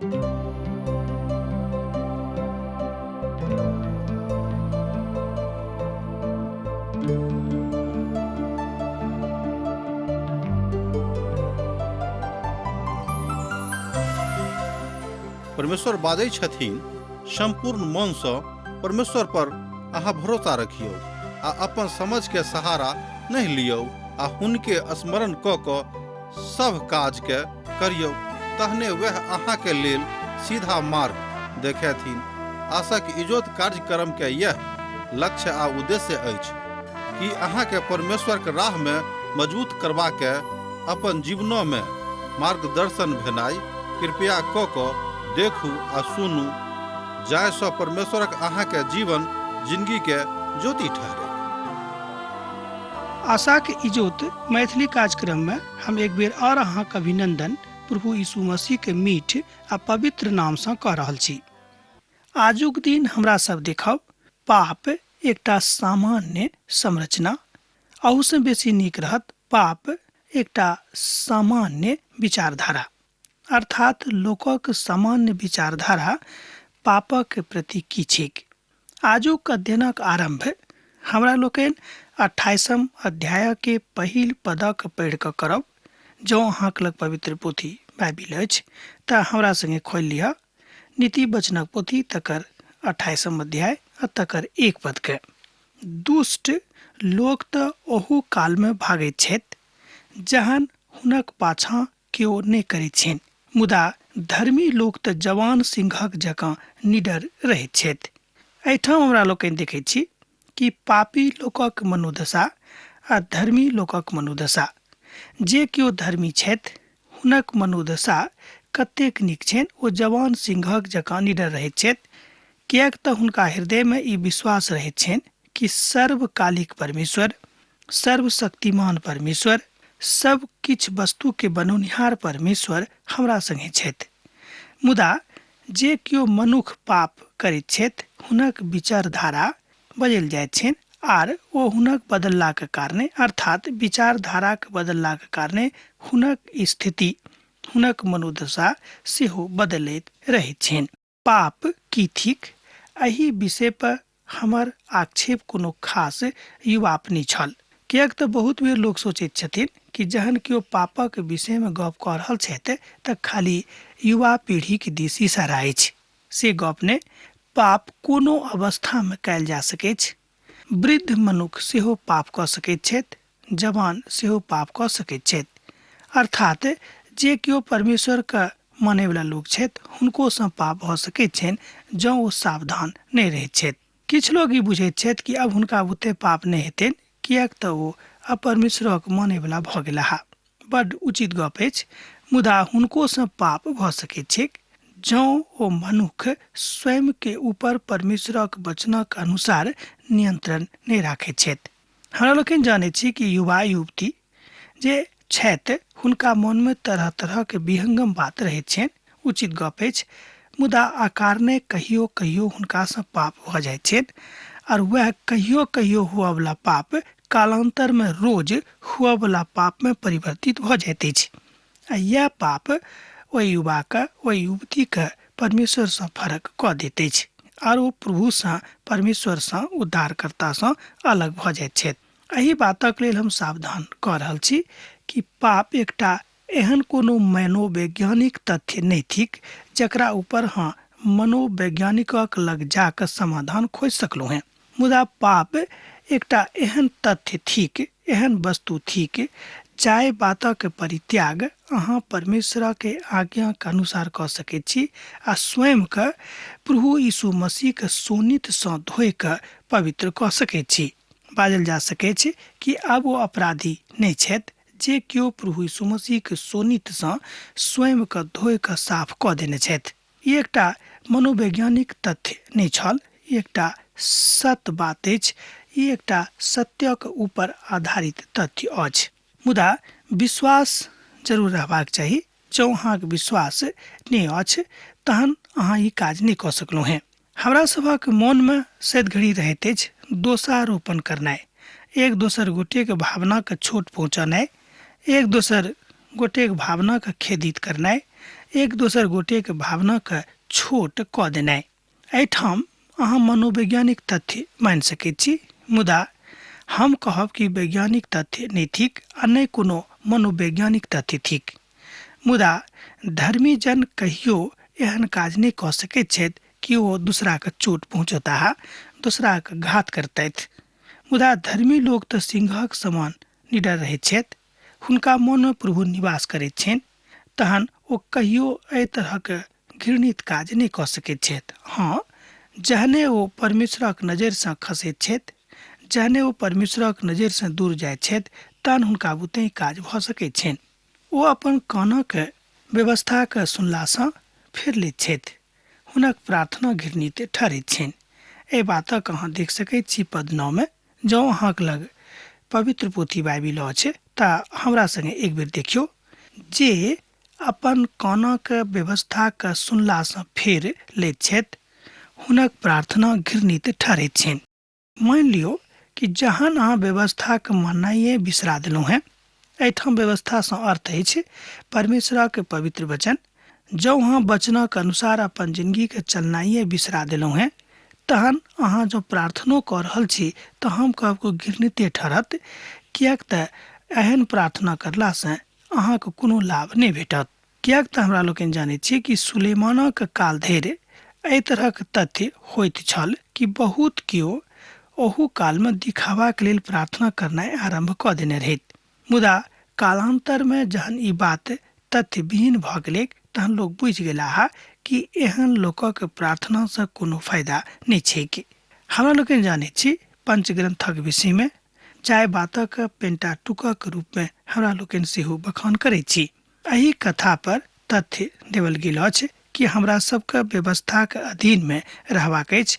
परमेश्वर बाजै छथिन, संपूर्ण मन सँ परमेश्वर पर अहाँ भरोसा रखियो आ अपन समझ के सहारा नहीं लियो आ हुनके स्मरण क सब काज के करियो, तहने वह अहाँ के लेल सीधा मार्ग देखेथिन। आशाक इजोत कार्यक्रम के यह लक्ष्य आ उद्देश्य अछि कि अहाँ के परमेश्वर के राह में मजबूत करबा के अपन जीवनों में मार्गदर्शन भेनाई। कृपया क देखू आ सुनू, जाय सो परमेश्वरक अहाँ के जीवन जिंदगी के ज्योति ठहरे। आशा के इजोत मैथिली कार्यक्रम में हम एक बेर और अहाँ के अभिनंदन प्रभु यीशु मसीह के मीठ आ पवित्र नाम से कह रहल छी। आजुक दिन हमरा सब देखब पाप एकटा सामान्य संरचना, अहू से बेसी नीक रहत पाप एकटा सामान्य विचारधारा, अर्थात लोकक सामान्य विचारधारा पापक प्रति की छैक। आजुक अध्ययनक आरंभ हमरा लोकनि 28 अध्याय के पहिल पदक पढ़ि कऽ करब। जँ अहाँक लग पवित्र पोथी बाइबिल अछि तऽ हमरा संगे खोलि लिअ नीति वचनक पोथी तकर 28 अध्याय आ तकर 1 पद के। दुष्ट लोक तऽ ओहू काल में भागैत छथि जहन हुनक पाछाँ केओ नहि करैत छनि, मुदा धर्मी लोक तऽ जवान सिंहक जकाँ निडर रहैत छथि। एहिठाम हमरा लोकनि देखैत छी कि पापी लोकक मनोदशा आ धर्मी लोकक मनोदशा, जे केओ धर्मी छथि हुनक मनोदशा कतेक नीक छनि। ओ जवान सिंहक जकाँ निडर रहैत छथि, किएक तऽ हुनका हृदय में ई विश्वास रहैत छनि कि सर्वकालिक परमेश्वर, सर्वशक्तिमान परमेश्वर, सब किछ वस्तु के बनौनिहार परमेश्वर हमरा संगे छथि। मुदा जे केओ मनुख पाप करैत छथि हुनक विचारधारा बदलि जाइत छनि आर ओ हुनक बदललाक कारणे, अर्थात विचारधाराक बदललाक कारणे हुनक स्थिति, हुनक मनोदशा सेहो बदलैत रहैत छनि। पाप की थिक, एहि विषय पर हमर आक्षेप कोनो खास युवाप नहि छल, किएक तऽ बहुत बेर लोक सोचैत छथिन कि जहन केओ पापक विषय में गप कऽ रहल छथि तऽ खाली युवा पीढ़ी के दिस इशारा अछि। से गप ने, पाप कोनो अवस्था में कयल जा सकैत छै। वृद्ध मनुख सेहो पाप कऽ सकैत छथि, जवान सेहो पाप कऽ सकैत छथि, अर्थात जे केओ परमेश्वर के माने वाला लोग छथि हुनको सँ पाप भऽ सकैत छनि जँ ओ सावधान नहि रहैत छथि। किछु लोग ई बुझैत छथि कि अब हुनका ओते पाप नहि हेतनि, किएक तऽ ओ परमेश्वरक माने वाला भऽ गेलाह। बड्ड उचित गप अछि, मुदा हुनको सँ पाप भऽ सकैत छैक जँ ओ मनुख स्वयं के ऊपर परमेश्वरक वचनक अनुसार नियंत्रण नहीं राखैत छथि। हमरा लोकनि जानैत छी कि युवा युवती जे छथि हुनका मन में तरह तरह के विहंगम बात रहैत छनि, उचित गप अछि, मुदा अकारणे कहियो कहियो हुनका सँ पाप भऽ जाइत छनि और वह कहियो कहियो हुआ वाला पाप कालांतर में रोज हुआ वाला पाप में परिवर्तित हो जाते अछि। आ यह पाप ओहि युवा के, ओहि युवती के परमेश्वर से फर्क कऽ देते अछि और वो प्रभु से, परमेश्वर से, उद्धारकर्ता से अलग भऽ जाइत छथि। एहि बातक लेल हम सावधान कऽ रहल छी कि पाप एकटा एहन कोनो मनोवैज्ञानिक तथ्य नहि थिक जकरा ऊपर हाँ मनोवैज्ञानिकक लग जाकर समाधान खोज सकलहुँ हैं, मुदा पाप एकटा एहन तथ्य थिक, एहन वस्तु थिक जाय बातक परित्याग अहाँ परमेश्वर के आज्ञा के अनुसार कऽ सकैत छी आ स्वयं के प्रभु यीशु मसीह के सोनित सँ धोइ कऽ पवित्र कऽ सकैत छी। बाजल जा सकैत छै कि आब ओ अपराधी नहि छथि जे केओ प्रभु यीशु मसीह के सोनित सँ स्वयं के धोइ कऽ साफ कऽ देने छथि। ई एकटा मनोवैज्ञानिक तथ्य नहि छल, ई एकटा सत्य बात अछि, ई एकटा सत्यक ऊपर आधारित तथ्य अछि। मुदा विश्वास जरूर रहबाक चाही। जँ अहाँके विश्वास नहि अछि तहन अहाँ ई काज नहि कऽ सकलहुँ हैं। हमरा सभक मन में सद घड़ी रहैत अछि दोषारोपण करनाइ, एक दोसर गोटे के भावना के छोट पहुँचनाइ, एक दोसर गोटे के भावना के खेदित करनाइ, एक दोसर गोटे के भावना के छोट कऽ देनाइ। एहिठाम अहाँ मनोवैज्ञानिक तथ्य मानि सकैत छी, मुदा हम कहब कि वैज्ञानिक तथ्य नहि थिक आ नहि कोनो मनोवैज्ञानिक तथ्य थिक। मुदा धर्मी जन कहियो एहन काज नहि कऽ सकैत छथि कि ओ दूसरा के चोट पहुँचौताह, दूसरा के घात करतथि। मुदा धर्मी लोग तऽ सिंहक समान निडर रहैत छथि, हुनका मन में प्रभु निवास करैत छनि, तहन ओ कहियो एहि तरहक घृणित काज नहि कऽ सकैत छथि। हाँ, जहने ओ परमेश्वरक नजरिसँ खसैत छथि, जहने ओ परमेश्वरक नजरिसँ दूर जाइत छथि, तहन हुनका बुते काज भऽ सकैत छनि। ओ अपन कानक व्यवस्थाके सुनलासँ फेर लैत छथि, हुनक प्रार्थना घृणित ठहरैत छनि। एहि बातक अहाँ देख सकैत छी पद 9 में। जँ अहाँक लग पवित्र पोथी बाइबिल अछि तऽ हमरा संगे एक बेर देखियौ। जे अपन कानक व्यवस्थाके सुनलासँ फेर लैत छथि, हुनक प्रार्थना घृणित ठहरैत छनि। मान लियौ कि जहन अहाँ व्यवस्थाके माननाइए बिसरा देलहुँ हैं, एहिठाम व्यवस्थासँ अर्थ अछि परमेश्वरक पवित्र वचन। जँ अहाँ वचनक अनुसार अपन जिंदगीके चलनाइए बिसरा देलहुँ हैं, तहन अहाँ जँ प्रार्थनो कऽ रहल छी तऽ हम कहब घृणिते ठहरत, किएक तऽ एहन प्रार्थना करलासँ अहाँके कोनो लाभ नहि भेटत। किएक तऽ हमरा लोकनि जानैत छी कि सुलेमानक काल धरि एहि तरहक तथ्य होइत छल कि बहुत केओ ओहू कालमे दिखावाक लेल प्रार्थना करनाइ आरम्भ कऽ देने रहथि। मुदा कालांतरमे जहन ई बात तथ्य विहीन भऽ गेलै, तहन लोग बुझि गेलाह कि एहन लोकक प्रार्थनासँ कोनो फायदा नहि छै। कि हमरा लोकनि जानैत छी पंचग्रंथक विषयमे जाय बातक पेंटाटुकक रूपमे हमरा लोकनि सेहो बखान करैत छी। एहि कथा पर तथ्य देवल गेल अछि कि हमरा सबके व्यवस्थाके अधीनमे रहबाक अछि।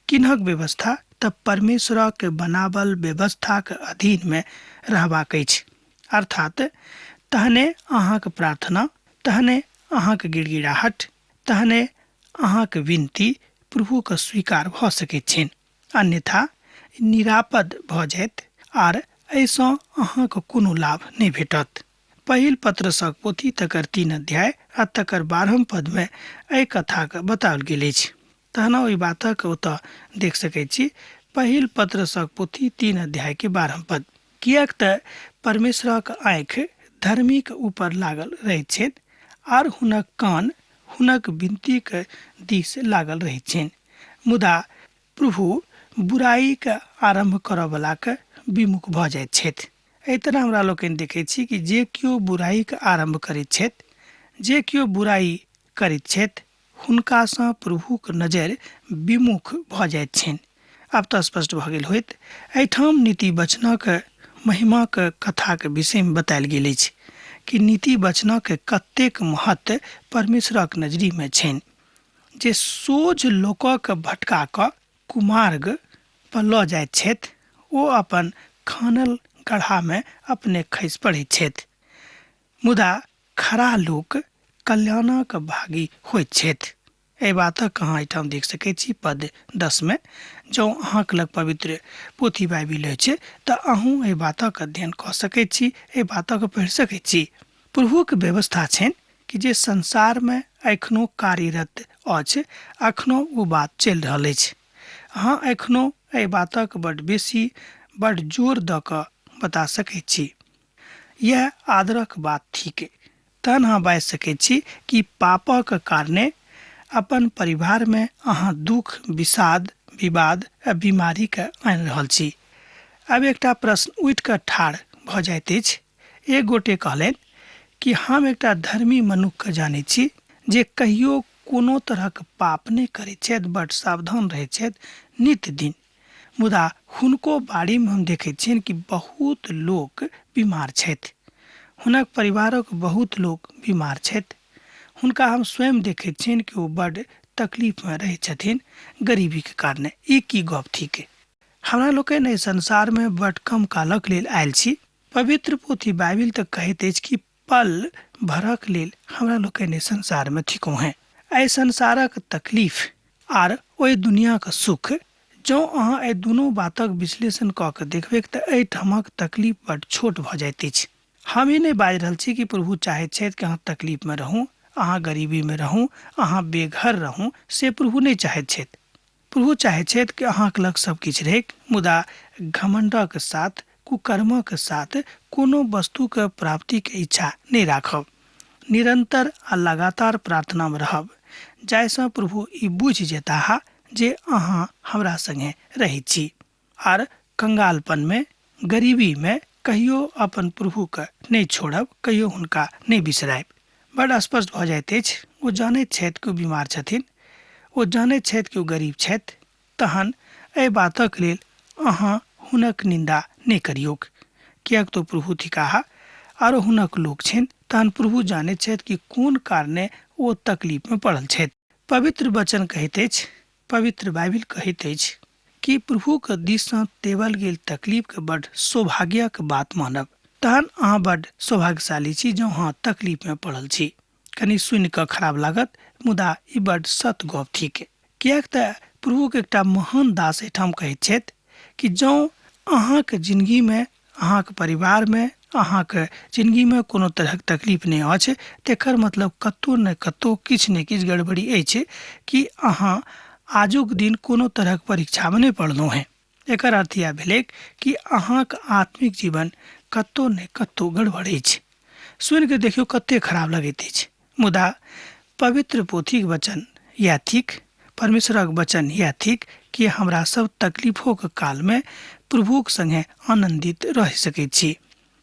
किन्हक व्यवस्था तऽ परमेश्वरक बनावल व्यवस्थाके अधीनमे रहबाक अछि। अर्थात तहने अहाँके प्रार्थना, तहने अहाँके गिड़गिड़ाहट, तहने अहाँके विनती प्रभुके स्वीकार भऽ सकैत छनि। अन्यथा निरापद भऽ जायत आर एहिसँ अहाँके कोनो लाभ नहि भेटत। पहिल पत्रसक पोथी तकर 3 अध्याय आ तकर 12 पदमे एहि कथाके बताओल गेल अछि। तहन ओहि बातक ओतऽ देख सकैत छी। पहिल पत्रसक पोथी 3 अध्याय के 12 पद। किएक तऽ परमेश्वरक आँखि धर्मीक ऊपर लागल रहैत छनि आर हुनक कान हुनक विनतीके दिस लागल रहैत छनि, मुदा प्रभु बुराइके आरम्भ करयवलाके विमुख भऽ जाइत छथि। एहि तरह हमरा लोकनि देखैत छी कि जे केओ बुराइके आरम्भ करैत छथि, जे केओ बुराइ करैत छथि, हुनकासँ प्रभुके नजरि विमुख भऽ जाइत छनि। आब तऽ स्पष्ट भऽ गेल होइत। एहिठाम नीति वचनक महिमाके कथाके विषयमे बतायल गेल अछि कि नीति वचनके कतेक महत्व परमेश्वरक नजरिमे छनि। जे सोझ लोकक भटका कऽ कुमार्ग पर लऽ जाइत छथि, ओ अपन खानल गड्ढामे अपने खसि पड़ैत छथि, मुदा खरा लोक कल्याणक भागी होइत छथि। एहि बातक अहाँ एहिठाम देख सकैत छी पद 10 में। जँ अहाँके लग पवित्र पोथी बाइबिल अछि तऽ अहूँ एहि बातक अध्ययन कऽ सकैत छी, एहि बातक पढ़ि सकैत छी। प्रभुके व्यवस्था छनि कि जे संसारमे एखनो कार्यरत अछि, एखनो ओ बात चलि रहल अछि। अहाँ एखनो एहि बातक बड्ड जोर दऽ कऽ बता सकैत छी। यह आदरक बात थिक। तहन अहाँ बाजि सकैत छी कि पापक कारणे अपन परिवारमे अहाँ दुख, विषाद, विवाद आ बीमारीके आनि रहल छी। आब एकटा प्रश्न उठि कऽ ठाढ़ भऽ जाइत अछि। एक गोटे कहलनि कि हम एकटा धर्मी मनुष्यके जानैत छी जे कहियो कोनो तरहक पाप नहि करैत छथि, बड्ड सावधान रहैत छथि नित्य दिन, मुदा हुनको बाड़ीमे हम देखैत छियनि कि बहुत लोक बीमार छथि, हुनक परिवारक बहुत लोक बीमार छथि। हुनका हम स्वयं देखैत छियनि कि ओ बड्ड तकलीफमे रहैत छथिन गरीबीके कारणे। ई की गप थिक? हमरा लोकनि एहि संसारमे बड्ड कम कालक लेल आयल छी। पवित्र पोथी बाइबिल तऽ कहैत अछि कि पल भरक लेल हमरा लोकनि एहि संसारमे थिकहुँ हैं। एहि संसारक तकलीफ आर ओहि दुनियाके सुख, जँ अहाँ एहि दुनू बातक विश्लेषण कऽ के देखबै तऽ एहिठामक तकलीफ बड्ड छोट भऽ जाइत अछि। हम ई नहि बाजि रहल छी कि प्रभु चाहैत छथि कि अहाँ तकलीफमे रहू अहाँ गरीबी में रहूं, अहाँ बेघर रहूं से प्रभु नहीं चाहैत छथि। प्रभु चाहैत छथि कि अहाँक लग सब किछु रहैक, मुदा घमंडक साथ, कुकर्मक साथ कोनो वस्तुक प्राप्तिक इच्छा नहीं राखब। निरंतर आ लगातार प्रार्थना में रहब, जाहिसँ प्रभु ई बुझि जेताह जे अहाँ हमरा संगे रहैत छी। आर कंगालपन में, गरीबी में कहियो अपन प्रभु के नहीं छोड़ब, कहियो हुनका नहीं बिसरायब। बड़ स्पष्ट भऽ जाइत अछि, ओ जानैत छथि कि ओ बीमार छथिन, ओ जानैत छथि कि ओ गरीब छथि, तहन एहि बातक लेल अहाँ हुनक निंदा नहीं करियौक, किएक तो प्रभु थिकाह आरो हुनक लोक छनि। तहन प्रभु जानैत छथि कि कोन कारणे ओ तकलीफ में पड़ल छथि। पवित्र वचन कहैत अछि, पवित्र बाइबिल कहैत अछि कि प्रभु के दिससँ देवल गेल तकलीफ के बड़ सौभाग्यक बात मानब। तहन अहाँ बड़ सौभाग्यशाली छी जँ अहाँ तकलीफ में पड़ल छी। कनि सुनि कऽ खराब लागत, मुदा ई बड़ सत गप थिक, किएक तऽ प्रभु के एकटा महान दास एहिठाम कहैत छथि कि जँ अहाँके जिंदगी में, अहाँके परिवार में, अहाँके जिंदगी में कोनो तरहक तकलीफ नहीं अछि, तेकर मतलब कतौ ने कतौ किछु ने किछु गड़बड़ी अछि कि अहाँ आजुक दिन कोनो तरहक परीक्षा में नहीं पढ़लहुँ हैं। एकर अर्थ यह भेलै कि अहाँक आत्मिक जीवन कतौ ने कतौ गड़बड़ अछि। सुनि के देखियौ कते खराब लगैत अछि, मुदा पवित्र पोथीक वचन यह थिक, परमेश्वरक वचन यह थिक कि हमरा सब तकलीफों के काल में प्रभुक संगे आनंदित रह सकैत छी।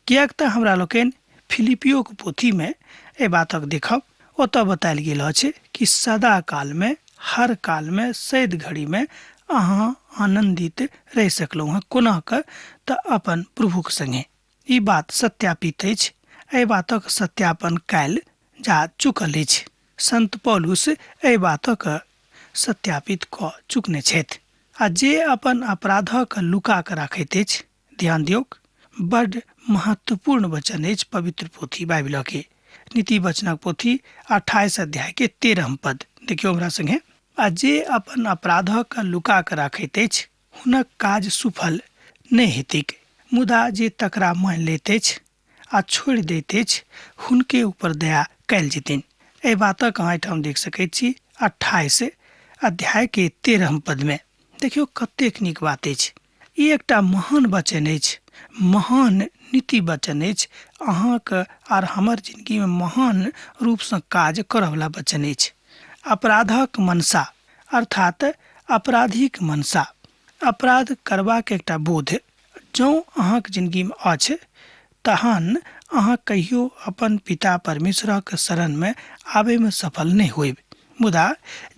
किएक तऽ हमरा लोकनि फिलिपियो के पोथी में ए बातक देखब, ओतऽ बतायल गेल अछि कि सदा काल में, हर काल में, सैद घड़ी में अहाँ आनंदित रह सकलहुँ हैं। कोना कऽ तऽ अपन प्रभुक संगे। ई बात सत्यापित अछि, एहि बातक सत्यापन कयल जा चुकल अछि। संत पौलुस एहि बातक सत्यापित कऽ चुकने छथि। आ जे अपन अपराधक लुका कऽ राखैत अछि, ध्यान दियौक, बड़ महत्वपूर्ण वचन अछि पवित्र पोथी बाइबिल के। नीति वचनक पोथी 28 अध्याय के 13 पद देखियौ हमरा संगे। आ जे अपन अपराधक लुका कऽ राखैत अछि, हुनक काज सुफल नहीं हेतैक, मुदा जे तकरा मान लैत अछि आ छोड़ि दैत अछि, हुनके ऊपर दया कयल जेतनि। एहि बातक अहाँ एहिठाम देख सकैत छी 28 अध्याय के 13 पद में। देखियौ कतेक नीक बात अछि। ई एकटा महान वचन अछि, महान नीति वचन अछि, अहाँके आर हमर जिंदगी में महान रूपसँ काज करयवला वचन अछि। अपराधक मनसा अर्थात अपराधिक मनसा, अपराध करबाक एकटा बोध जँ अहाँक जिंदगी में अछि, तहन अहाँ कहियो अपन पिता परमेश्वरक शरण में आबे में सफल नहीं होइब। मुदा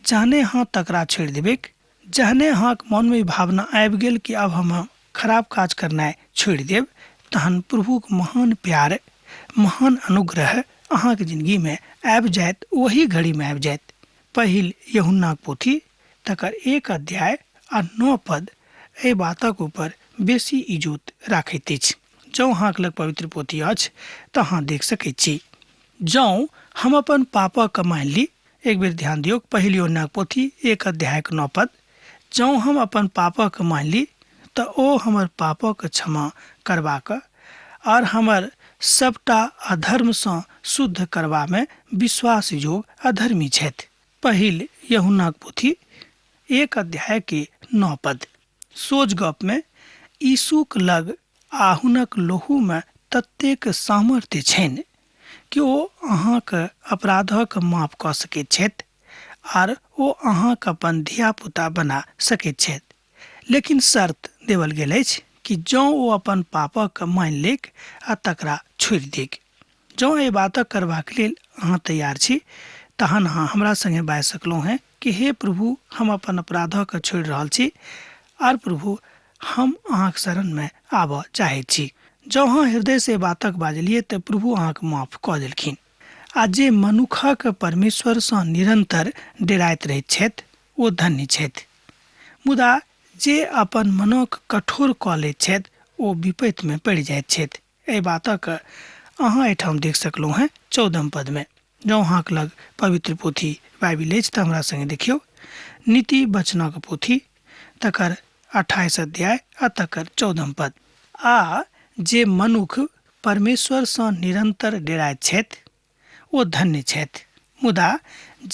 जहने अहाँ तकरा छोड़ि देबेक, जहने अहाँक मन में भावना आबि गेल कि अब हम खराब काज करनाइ छोड़ि देब, तहन प्रभुक महान प्यार, महान अनुग्रह अहाँके जिंदगी में आबि जायत, वही घड़ी में आबि जायत। पहिल यूहन्ना पोथी तकर 1 अध्याय आ 9 पद एहि बातक ऊपर बेसी इजोत राखैत अछि। जँ अहाँक लग पवित्र पोथी अछि तऽ अहाँ देख सकैत छी। जँ हम अपन पापक मान ली, एक बेर ध्यान दियौ, पहिल यूहन्ना पोथी 1 अध्याय के 9 पद, जँ हम अपन पापक मान ली तऽ ओ हमर पापक क्षमा करबाक और हमर सबटा अधर्मसँ शुद्ध करबा में विश्वास योग अधर्मी छथि। पहिल यूहन्ना पोथी 1 अध्याय के 9 पद। सोझ गप में यीशुक लग आ हुनक लोहू में ततेक सामर्थ्य छनि कि ओ अहाँके अपराधक माफ कऽ सकैत छथि आर ओ अहाँके अपन धिया पुता बना सकैत छथि। लेकिन शर्त देवल गेल अछि कि जँ ओ अपन पापक मान लेक आ तकरा छोड़ि देक। जँ एहि बातक करबाक लेल अहाँ तैयार छी, तहन अहाँ हमरा संगे बाजि सकलहुँ हैं कि हे प्रभु, हम अपन अपराधक छोड़ि रहल छी आर प्रभु हम अहाँके शरण में आबऽ चाहैत छी। जँ अहाँ हृदय से बातक बाजलियै तऽ प्रभु अहाँके माफ कऽ देलखिन। आ जे मनुखक परमेश्वरसँ निरंतर डेराइत रहैत छथि, ओ धन्य छथि। मुदा जे अपन मनक कठोर कऽ लैत छथि, ओ विपत्ति में पड़ि जाइत छथि। एहि बातक अहाँ एहिठाम देख सकलहुँ हैं 14 पद में। जँ अहाँके लग पवित्र पोथी बाइबिल अछि तऽ हमरा संगे देखियौ, नीति वचनक पोथी तकर 28 अध्याय आ तकर 14 पद। आ जे मनुख परमेश्वरसँ निरंतर डेराइत छथि, ओ धन्य छथि। मुदा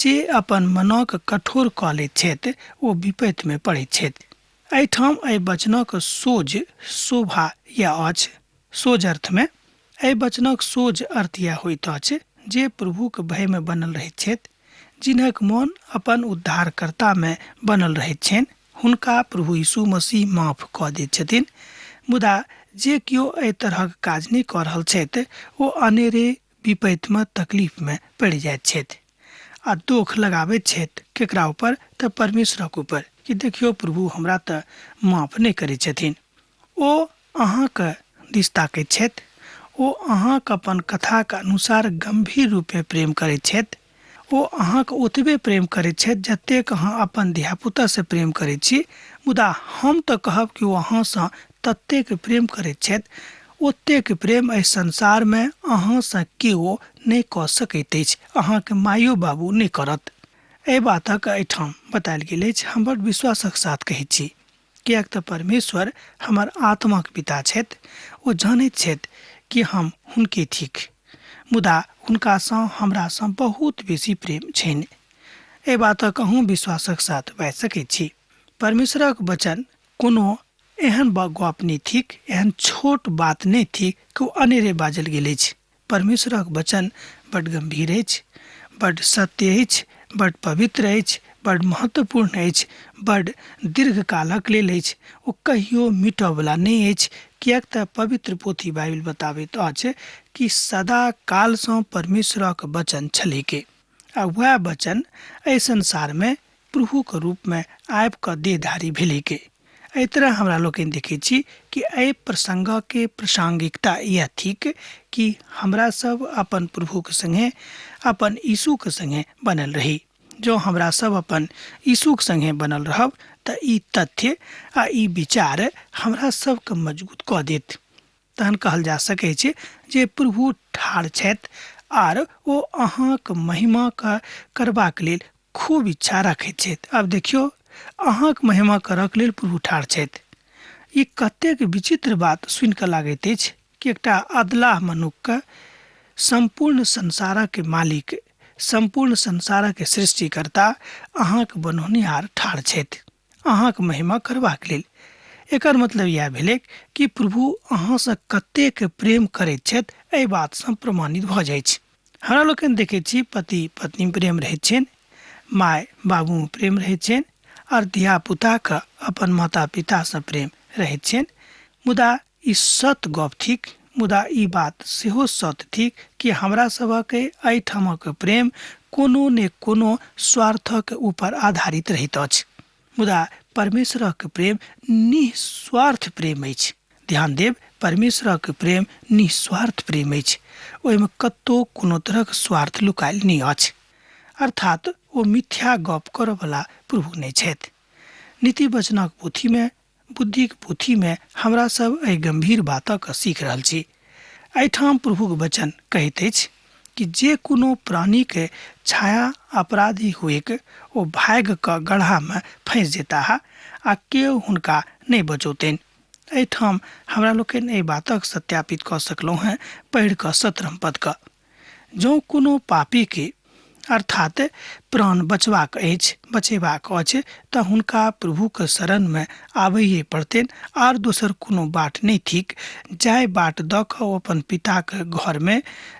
जे अपन मनक कठोर कऽ लैत छथि ओ विपत्ति में पड़ैत छथि। एहिठाम एहि वचनक सोझ शोभा या अछि। सोझ अर्थ में एहि वचनक सोझ अर्थ या होइत अछि जे प्रभुक भय में बनल रहैत छथि, जिनक मोन अपन उद्धारकर्ता में बनल रहैत छनि, हुनका प्रभु यीशु मसीह माफ कऽ दैत छथिन। मुदा जे कियो एहि तरहक काज नहि कऽ रहल छथि ओ अनेरे विपत्ति में तकलीफ में पड़ि जाइत छथि आ दोष लगाबैत छथि केकरा ऊपर तऽ परमेश्वरक ऊपर कि देखियो प्रभु हमरा तऽ माफ नहि करैत छथिन। ओ अहाँके दिस ताकैत छथि, ओ अहाँके अपन कथाके अनुसार गंभीर रूपे प्रेम करैत छथि। ओ अहाँके ओतबे प्रेम करैत छथि जतेक अहाँ अपन धियापुता से प्रेम करैत छी। मुदा हम तऽ कहब कि ओ अहाँसँ ततेक प्रेम करैत छथि, ओतेक प्रेम एहि संसार में अहाँसँ केओ नहि कऽ सकैत अछि, अहाँके मायो बाबू नहि करत। एहि बातक एहिठाम बतायल गेल अछि। हम बड़ विश्वासक साथ कहैत छी, किएक तऽ परमेश्वर हमर आत्माक पिता छथि। ओ जानैत छथि कि हम हुनके थिक, मुदा हुनकासँ हमरासँ बहुत बेसी प्रेम छनि। एहि बातक अहूँ विश्वासक साथ बाजि सकैत छी। परमेश्वरक वचन कोनो एहन गप नहि थिक, एहन छोट बात नहि थिक कि ओ अनेरे बाजल गेल अछि। परमेश्वरक वचन बड्ड गंभीर अछि, बड्ड सत्य अछि, बड्ड पवित्र अछि, बड्ड महत्वपूर्ण अछि, बड्ड दीर्घकालक लेल अछि। ओ कहियो मिटयवला नहि अछि, किएक तऽ पवित्र पोथी बाइबल बताबैत अछि कि सदा कालसँ परमेश्वरक वचन छलैके आ वएह वचन एहि संसार में प्रभुके रूप में आबि कऽ देहधारी भेलैके। एहि तरह हमरा लोकनि देखैत छी कि एहि प्रसंगके प्रासंगिकता यह थिक कि हमरा सब अपन प्रभुके संगे, अपन यीशुके संगे बनल रही। जो हमरा सब अपन यीशुके संगे बनल रहब तऽ ई तथ्य आ ई विचार हमरा सबके मजबूत कऽ देत। तहन कहल जा सकै छै जे प्रभु ठाढ़ छथि आर ओ अहाँके महिमा करबाक लेल खूब इच्छा रखैत छथि। आब देखियौ, अहाँके महिमा करक लेल प्रभु ठाढ़ छथि। ई कतेक विचित्र बात सुनि कऽ लागैत अछि कि एकटा अधलाह मनुष्यके संपूर्ण संसारक मालिक, संपूर्ण संसारक सृष्टिकर्ता, अहाँके बनौनिहार ठाढ़ छथि अहाँके महिमा करबाक लेल। एकर मतलब यह भेलै कि प्रभु अहाँसँ कतेक प्रेम करैत छथि, एहि बातसँ प्रमाणित भऽ जाइ छै। हमरा लोकनि देखैत छी पति पत्नी प्रेम रहैत छनि, माय बाबू प्रेम रहैत छनि, और धियापुताके अपन माता पितासँ प्रेम रहैत छनि। मुदा ई सत गप थिक, मुदा ई बात सेहो सत थिक कि हमरा सभक एहिठामक प्रेम कोनो ने कोनो स्वार्थक ऊपर आधारित रहैत अछि। मुदा परमेश्वरक प्रेम निस्वार्थ प्रेम अछि। ध्यान देब, परमेश्वरक प्रेम निस्वार्थ प्रेम अछि। ओहिमे कतौ कोनो तरहक स्वार्थ लुकायल नहि अछि। अर्थात ओ मिथ्या गप करयवला प्रभु नहि छथि। नीति वचनक पोथी में, बुद्धिक पोथी में हमरा सब एहि गंभीर बातक सीख रहल छी। एहिठाम प्रभुक वचन कहैत अछि कि जे कोनो प्राणीके छाया अपराधी हुएक ओ भाग्यके गड्ढा में फंसि जेताह आ केओ हुनका नहि बचौतनि। एहिठाम हमरा लोकनि एहि बातक सत्यापित कऽ सकलहुँ हैं पढ़ि कऽ 17 पदके। जँ कोनो पापीके अर्थात प्राण बचेबाक अछि तऽ हुनका प्रभुके शरणमे आबैए पड़तनि, आर दोसर कोनो बाट नहि थिक जाहि बाट दऽ कऽ ओ अपन पिताके घरमे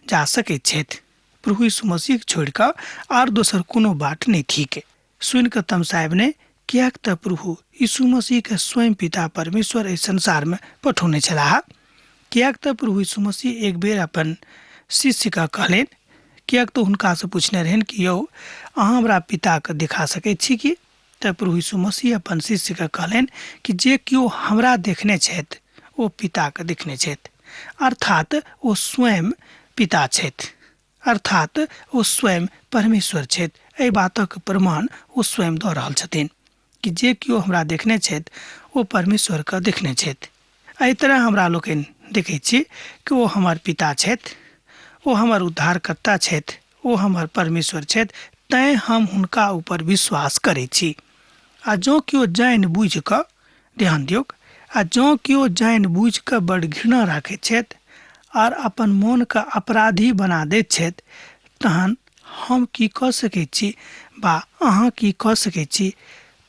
जा सकैत छथि। प्रभु यीशु मसीह छोड़ि कऽ आर दोसर कोनो बाट नहि थिक। सुनि कऽ तमसायब नहि, किएक तऽ प्रभु यीशु मसीहके स्वयं पिता परमेश्वर एहि संसारमे पठौने छलाह। किएक तऽ प्रभु यीशु मसीह एक बेर अपन शिष्यके कहलनि, किएक तऽ हुनकासँ पूछने रहनि कि यौ अहाँ हमरा पिताके देखा सकैत छी कि? तऽ प्रभु यीशु मसीह अपन शिष्यके कहलनि कि जे केओ हमरा देखने छथि ओ पिताके देखने छथि, अर्थात ओ स्वयं पिता छथि, अर्थात ओ स्वयं परमेश्वर छथि। एहि बातक प्रमाण ओ स्वयं दऽ रहल छथिन कि जे केओ हमरा देखने छथि ओ परमेश्वरके देखने छथि। एहि तरह हमरा लोकनि देखैत छी कि ओ हमर पिता छथि, ओ हमर उद्धारकर्ता छथि, ओ हमर परमेश्वर छथि, तैँ हम हुनका ऊपर विश्वास करैत छी। आ जँ केओ जानि बुझि कऽ, ध्यान दियौ, आ जँ केओ जानि बुझि कऽ बड़ घृणा राखैत छथि आर अपन मोनके अपराधी बना दैत छथि, तहन हम की कऽ सकैत छी बा अहाँ की कऽ सकैत छी,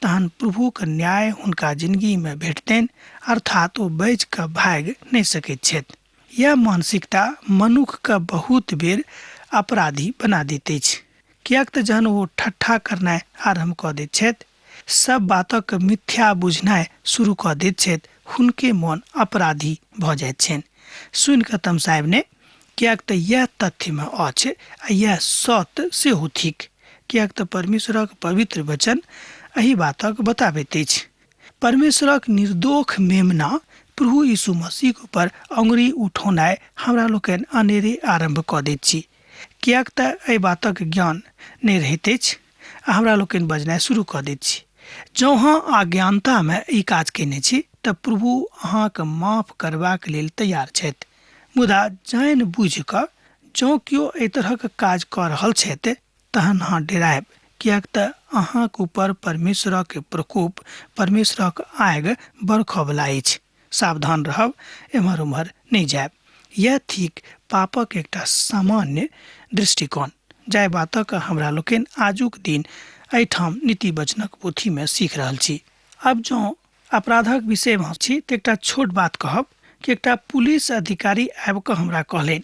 तहन प्रभुक न्याय हुनका जिंदगीमे भेटतनि, अर्थात ओ बचि कऽ भागि नहि सकैत छथि। यह मानसिकता मनुष्यके बहुत बेर अपराधी बना दैत अछि, किएक तऽ जहन ओ ठट्ठा करनाइ आरम्भ कऽ दैत छथि, सब बातक मिथ्या बुझनाइ शुरू कऽ दैत छथि, हुनके मोन अपराधी भऽ जाइत छनि। सुनि कऽ तमसायब ने, किएक तऽ यह तथ्यमे अछि आ यह सत्य सेहो थिक, किएक तऽ परमेश्वरक पवित्र वचन एहि बातक बताबैत अछि। परमेश्वरक निर्दोष मेमना प्रभु यीशु मसीह पर अंगुरी उठौनाइ हमरा लोकनि अनेरे आरम्भ कऽ दैत छी, किएक तऽ एहि बातक ज्ञान नहि रहैत अछि आ हमरा लोकनि बजनाइ शुरू कऽ दैत छी। जँ अहाँ अज्ञानतामे ई काज कयने छी तऽ प्रभु अहाँके माफ करबाक लेल तैयार छथि, मुदा जानि बुझि कऽ जँ केओ एहि तरहक काज कऽ रहल छथि तहन अहाँ डेरायब, किएक तऽ अहाँके ऊपर परमेश्वरक प्रकोप, परमेश्वरक आगि बरखऽवला अछि। सावधान रहब, एम्हर उम्हर नहि जायब। यह थिक पापक एकटा सामान्य दृष्टिकोण, जाहि बातक हमरा लोकनि आजुक दिन एहिठाम नीति वचनक पोथीमे सीख रहल छी। अब जँ अपराधक विषयमे छी तऽ एकटा छोट बात कहब कि एकटा पुलिस अधिकारी आबि कऽ हमरा कहलनि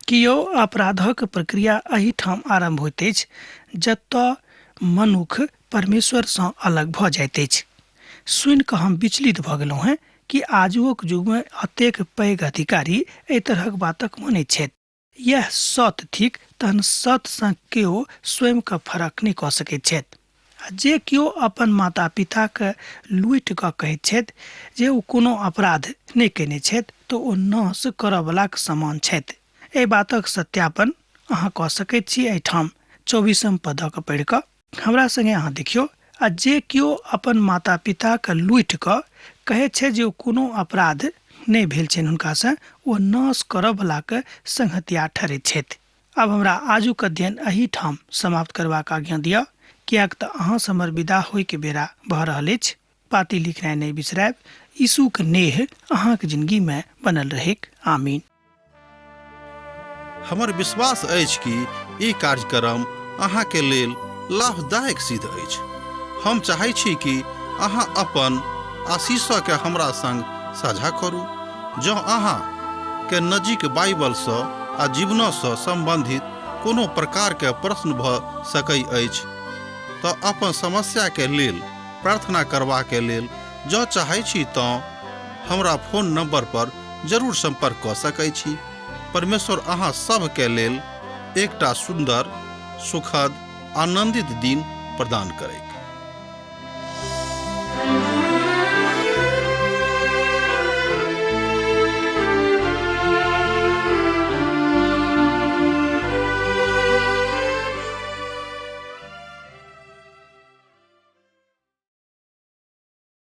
कि यौ, अपराधक प्रक्रिया एहिठाम आरम्भ होइत अछि जतऽ मनुख परमेश्वरसँ अलग भऽ जाइत अछि। सुनि कऽ हम विचलित भऽ गेलहुँ हेँ कि आजुक युगमे एतेक पैघ अधिकारी एहि तरहक बातक मानैत छथि। यह सत्य थिक, तहन सत्यसँ केओ स्वयंके फरक नहि कऽ सकैत छथि। आ जे केओ अपन माता पिताके लूटि कऽ कहैत छथि जे ओ कोनो अपराध नहि कयने छथि तऽ ओ नाश करयवलाक समान छथि। एहि बातक सत्यापन अहाँ कऽ सकैत छी एहिठाम 24 पदक पढ़ि कऽ। हमरा संगे अहाँ देखियौ, आ जे केओ अपन माता पिताके लूटि कऽ कहैत छै जे ओ कोनो अपराध नहि भेल छनि हुनकासँ, ओ नाश करयवलाके संगहतिया ठहरैत छथि। आब हमरा आजुक अध्ययन एहिठाम समाप्त करबाक आज्ञा दिअ, किएक तऽ अहाँसँ हमर विदा होइके बेरा भऽ रहल अछि। पाती लिखनाइ नहि बिसरायब। यीशुके नेह अहाँके जिंदगीमे बनल रहैक। आमीन। हमर विश्वास अछि कि ई कार्यक्रम अहाँके लेल लाभदायक सिद्ध अछि। हम चाहै छी कि अहाँ अपन आशीषके हमरा संग साझा करू। जँ अहाँके नजीक बाइबलसँ आ जीवनसँ सम्बन्धित कोनो प्रकारके प्रश्न भऽ सकैत अछि तऽ अपन समस्याके लेल प्रार्थना करबाके लेल जँ चाहै छी तऽ हमरा फोन नंबर पर जरूर संपर्क कऽ सकैत छी। परमेश्वर अहाँ सबके लेल एकटा सुंदर, सुखद, आनंदित दिन प्रदान करैक।